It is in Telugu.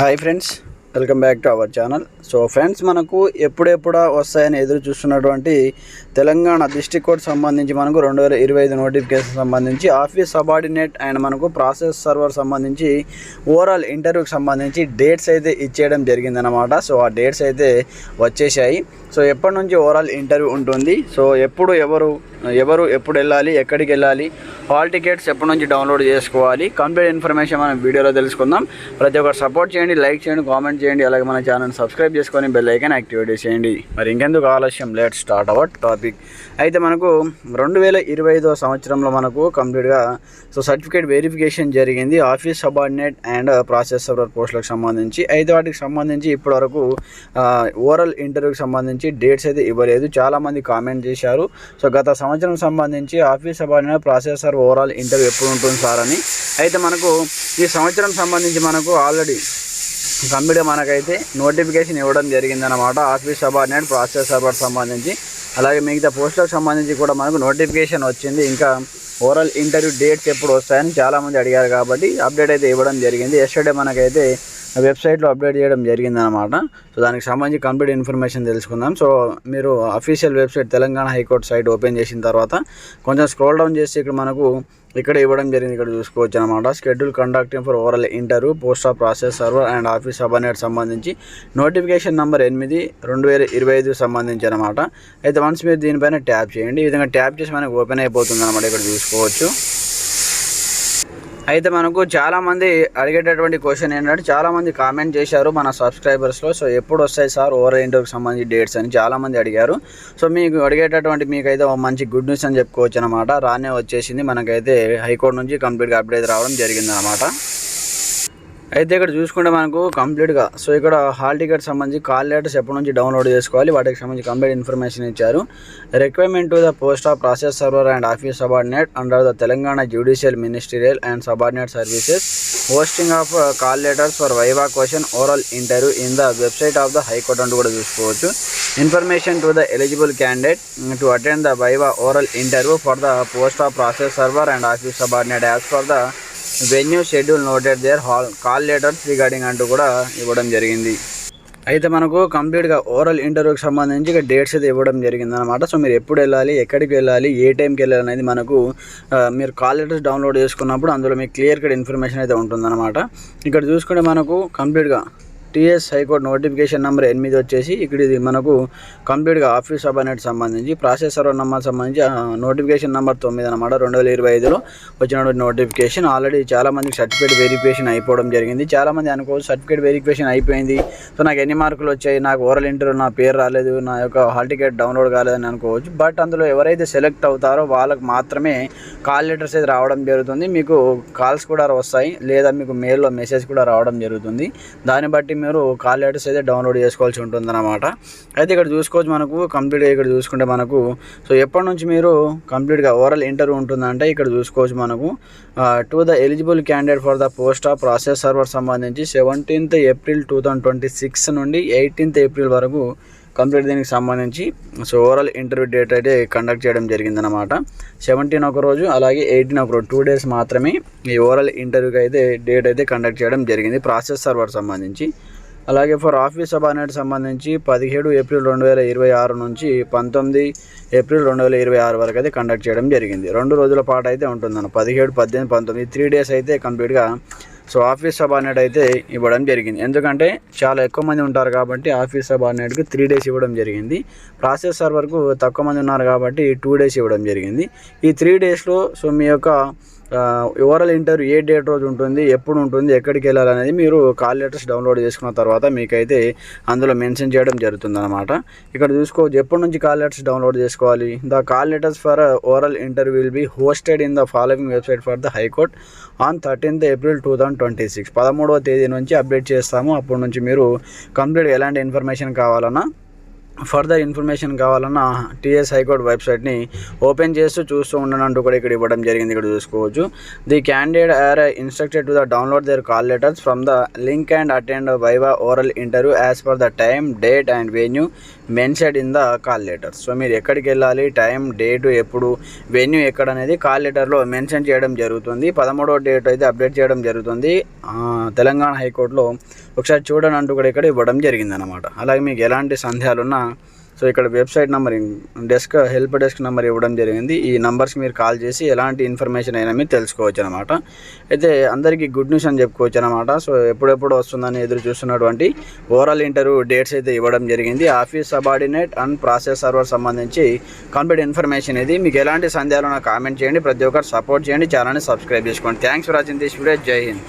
Hi friends, welcome back to our channel. So friends, మనకు ఎప్పుడెప్పుడా వస్తాయని ఎదురు చూస్తున్నటువంటి తెలంగాణ డిస్ట్రిక్ట్ కోర్ట్ సంబంధించి మనకు 2025 నోటిఫికేషన్ సంబంధించి ఆఫీస్ సబార్డినేట్ అండ్ మనకు ప్రాసెస్ సర్వర్ సంబంధించి ఓవరాల్ ఇంటర్వ్యూకి సంబంధించి డేట్స్ అయితే ఇచ్చేయడం జరిగిందనమాట. సో ఆ డేట్స్ అయితే వచ్చేసాయి. సో ఎప్పటి నుంచి ఓవరాల్ ఇంటర్వ్యూ ఉంటుంది, సో ఎప్పుడు వెళ్ళాలి, ఎక్కడికి వెళ్ళాలి, హాల్ టికెట్స్ ఎప్పటి నుంచి డౌన్లోడ్ చేసుకోవాలి, కంప్లీట్ ఇన్ఫర్మేషన్ మనం వీడియోలో తెలుసుకుందాం. ప్రతి ఒక్కరు సపోర్ట్ చేయండి, లైక్ చేయండి, కామెంట్ చేయండి, అలాగే మన ఛానల్ సబ్స్క్రైబ్ చేసుకొని బెల్ ఐకాన్ యాక్టివేట్ చేయండి. మరి ఇంకెందుకు ఆలస్యం, లెట్స్ స్టార్ట్ అవర్ టాపిక్. అయితే మనకు 2025 సంవత్సరంలో మనకు కంప్లీట్గా సర్టిఫికేట్ వెరిఫికేషన్ జరిగింది office subordinate and process server పోస్టులకు సంబంధించి. అయితే వాటికి సంబంధించి ఇప్పటివరకు ఓవరాల్ ఇంటర్వ్యూకి సంబంధించి డేట్స్ అయితే ఇవ్వలేదు. చాలామంది కామెంట్ చేశారు. సో గత సంవత్సరం సంబంధించి office subordinate process server overall interview ఎప్పుడు ఉంటుంది సార్ అని. అయితే మనకు ఈ సంవత్సరం సంబంధించి మనకు ఆల్రెడీ కంప్లీట్గా మనకైతే నోటిఫికేషన్ ఇవ్వడం జరిగిందన్నమాట. ఆఫీస్ సబార్డినేట్ ప్రాసెస్ సర్వర్ సంబంధించి, అలాగే మిగతా పోస్టులకు సంబంధించి కూడా మనకు నోటిఫికేషన్ వచ్చింది. ఇంకా ఓవరాల్ ఇంటర్వ్యూ డేట్స్ ఎప్పుడు వస్తాయని చాలామంది అడిగారు కాబట్టి అప్డేట్ అయితే ఇవ్వడం జరిగింది. ఎస్టర్డే మనకైతే వెబ్సైట్లో అప్డేట్ చేయడం జరిగిందనమాట. సో దానికి సంబంధించి కంప్లీట్ ఇన్ఫర్మేషన్ తెలుసుకుందాం. సో మీరు official website Telangana high court site open చేసిన తర్వాత కొంచెం స్క్రోల్ డౌన్ చేసి ఇక్కడ ఇవ్వడం జరిగింది. ఇక్కడ చూసుకోవచ్చు అనమాట. Schedule conducting for overall interview post of process server and office subordinate సంబంధించి నోటిఫికేషన్ నెంబర్ 8/2025 సంబంధించి అనమాట. అయితే వన్స్ మీరు దీనిపైన ట్యాప్ చేయండి. ఈ విధంగా ట్యాప్ చేసి మనకు ఓపెన్ అయిపోతుంది అనమాట. ఇక్కడ చూసుకోవచ్చు. అయితే మనకు చాలామంది అడిగేటటువంటి క్వశ్చన్ ఏంటంటే, చాలామంది కామెంట్ చేశారు మన సబ్స్క్రైబర్స్లో. సో ఎప్పుడు వస్తాయి సార్ ఓవరాల్ ఇంటర్వ్యూకి సంబంధించి డేట్స్ అని చాలామంది అడిగారు. సో మీకైతే మంచి గుడ్ న్యూస్ అని చెప్పుకోవచ్చు అనమాట. రానే వచ్చేసింది మనకైతే హైకోర్టు నుంచి కంప్లీట్గా అప్డేట్ రావడం జరిగిందనమాట. అయితే ఇక్కడ చూసుకుంటే మనకు కంప్లీట్గా ఇక్కడ హాల్ టికెట్ సంబంధించి కాల్ లెటర్స్ ఎప్పటి నుంచి డౌన్లోడ్ చేసుకోవాలి, వాటికి సంబంధించి కంప్లీట్ ఇన్ఫర్మేషన్ ఇచ్చారు. Requirement to the post of process server and office subordinate under the Telangana judicial ministerial and subordinate services posting of call letters for viva question overall interview in the website of the high court అంటూ కూడా చూసుకోవచ్చు. Information to the eligible candidate to attend the viva overall interview for the post of process server and office subordinate as per the venue schedule noted their call letters regarding అంటూ కూడా ఇవ్వడం జరిగింది. అయితే మనకు కంప్లీట్గా ఓవరాల్ ఇంటర్వ్యూకి సంబంధించి డేట్స్ అయితే ఇవ్వడం జరిగింది అనమాట. సో మీరు ఎప్పుడు వెళ్ళాలి, ఎక్కడికి వెళ్ళాలి, ఏ టైంకి వెళ్ళాలి అనేది మనకు మీరు కాల్ లెటర్స్ డౌన్లోడ్ చేసుకున్నప్పుడు అందులో మీకు క్లియర్ కట్ ఇన్ఫర్మేషన్ అయితే ఉంటుందన్నమాట. ఇక్కడ చూసుకుంటే మనకు కంప్లీట్గా టీఎస్ హైకోర్టు నోటిఫికేషన్ నెంబర్ 8 వచ్చేసి ఇది మనకు కంప్లీట్గా ఆఫీస్ సబార్డినేట్ సంబంధించి ప్రాసెస్ సర్వర్ నెంబర్ సంబంధించి నోటిఫికేషన్ నెంబర్ 9 అనమాట. 2025లో వచ్చినటువంటి నోటిఫికేషన్. ఆల్రెడీ చాలామందికి సర్టిఫికేట్ వెరిఫికేషన్ అయిపోవడం జరిగింది. చాలామంది అనుకోవచ్చు సర్టిఫికేట్ వెరిఫికేషన్ అయిపోయింది, సో నాకు ఎన్ని మార్కులు వచ్చాయి, నాకు ఓవరాల్ ఇంటర్వ్యూ నా పేరు రాలేదు, నా యొక్క హాల్ టికెట్ డౌన్లోడ్ కాలేదని అనుకోవచ్చు. బట్ అందులో ఎవరైతే సెలెక్ట్ అవుతారో వాళ్ళకు మాత్రమే కాల్ లెటర్స్ అయితే రావడం జరుగుతుంది. మీకు కాల్స్ కూడా వస్తాయి, లేదా మీకు మెయిల్లో మెసేజ్ కూడా రావడం జరుగుతుంది. దాన్ని బట్టి మీరు కాల్ లెటర్స్ అయితే డౌన్లోడ్ చేసుకోవాల్సి ఉంటుందన్నమాట. అయితే ఇక్కడ చూసుకోవచ్చు మనకు కంప్లీట్గా. ఇక్కడ చూసుకుంటే మనకు ఎప్పటి నుంచి మీరు కంప్లీట్గా ఓవరాల్ ఇంటర్వ్యూ ఉంటుందంటే ఇక్కడ చూసుకోవచ్చు మనకు to the eligible candidate for the post of process server సంబంధించి 17th April 2026 నుండి 18th April వరకు కంప్లీట్ దీనికి సంబంధించి ఓవరాల్ ఇంటర్వ్యూ డేట్ అయితే కండక్ట్ చేయడం జరిగిందనమాట. 17 ఒక రోజు, అలాగే 18 ఒక రోజు, 2 days మాత్రమే ఈ ఓవరాల్ ఇంటర్వ్యూకి అయితే డేట్ అయితే కండక్ట్ చేయడం జరిగింది ప్రాసెస్ సర్వర్ సంబంధించి. అలాగే ఫర్ ఆఫీస్ సబార్డినేట్ సంబంధించి 17 April 2026 నుంచి 19 April 2026 వరకు అయితే కండక్ట్ చేయడం జరిగింది. 2 రోజుల పాటు అయితే ఉంటుందన్న. 17, 18, 19 3 days అయితే కంప్లీట్గా ఆఫీస్ సబార్డినేట్ అయితే ఇవ్వడం జరిగింది. ఎందుకంటే చాలా ఎక్కువ మంది ఉంటారు కాబట్టి ఆఫీస్ సబార్డినేట్కి 3 days ఇవ్వడం జరిగింది. ప్రాసెస్ సర్వర్కు తక్కువ మంది ఉన్నారు కాబట్టి 2 days ఇవ్వడం జరిగింది. ఈ 3 daysలో మీ యొక్క ఓవరాల్ ఇంటర్వ్యూ ఏ డేట్ రోజు ఉంటుంది, ఎప్పుడు ఉంటుంది, ఎక్కడికి వెళ్ళాలనేది మీరు కాల్ లెటర్స్ డౌన్లోడ్ చేసుకున్న తర్వాత మీకైతే అందులో మెన్షన్ చేయడం జరుగుతుందన్నమాట. ఇక్కడ చూసుకోవచ్చు ఎప్పటి నుంచి కాల్ లెటర్స్ డౌన్లోడ్ చేసుకోవాలి. The call letters for overall interview will be hosted in the following website for the high court on 13th April 2026. 13వ తేదీ నుంచి అప్డేట్ చేస్తాము. అప్పటి నుంచి మీరు కంప్లీట్ ఎలాంటి ఇన్ఫర్మేషన్ కావాలన్నా, ఫర్దర్ ఇన్ఫర్మేషన్ కావాలన్నా టీఎస్ హైకోర్టు వెబ్సైట్ని ఓపెన్ చూస్తూ ఉండనంటూ కూడా ఇక్కడ ఇవ్వడం జరిగింది. ఇక్కడ చూసుకోవచ్చు. The candidate are instructed to the download their call letters from the link and attend viva overall interview as per the time, date and venue mentioned in the call letter. So మీరు ఎక్కడికి వెళ్ళాలి, టైం, డేటు, ఎప్పుడు, వెన్యూ ఎక్కడ అనేది కాల్ లెటర్లో మెన్షన్ చేయడం జరుగుతుంది. 13వ డేట్ అయితే అప్డేట్ చేయడం జరుగుతుంది తెలంగాణ హైకోర్టులో. ఒకసారి చూడండి అంటూ కూడా ఇక్కడ ఇవ్వడం జరిగిందనమాట. అలాగే మీకు ఎలాంటి సందేహాలున్నా సో ఇక్కడ website number, help desk number ఇవ్వడం జరిగింది. ఈ నెంబర్స్కి మీరు కాల్ చేసి ఎలాంటి ఇన్ఫర్మేషన్ అయినా మీరు తెలుసుకోవచ్చు అనమాట. అయితే అందరికీ గుడ్ న్యూస్ అని చెప్పుకోవచ్చు అనమాట. సో ఎప్పుడెప్పుడు వస్తుందని ఎదురు చూస్తున్నటువంటి ఓవరాల్ ఇంటర్వ్యూ డేట్స్ అయితే ఇవ్వడం జరిగింది. Office subordinate and process server సంబంధించి కంప్లీట్ ఇన్ఫర్మేషన్ ఇది. మీకు ఎలాంటి సందేహాలు నాకు కామెంట్ చేయండి. ప్రతి ఒక్కరు సపోర్ట్ చేయండి, ఛానల్ని సబ్స్క్రైబ్ చేసుకోండి. Thanks for watching this video. జై హింద్.